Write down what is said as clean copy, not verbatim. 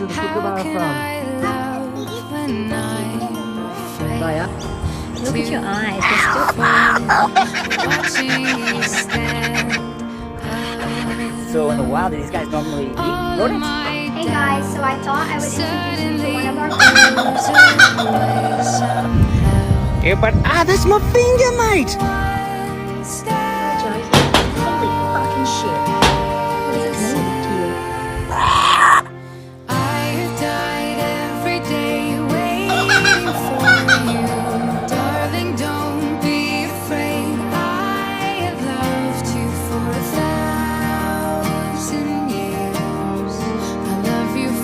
is the kookaburra from? Raya? Look at your eyes. They're still... So in the wild, do these guys normally eat rodents? Hey guys, so I thought I would introduce you to one of our Yeah, but that's my finger, mate!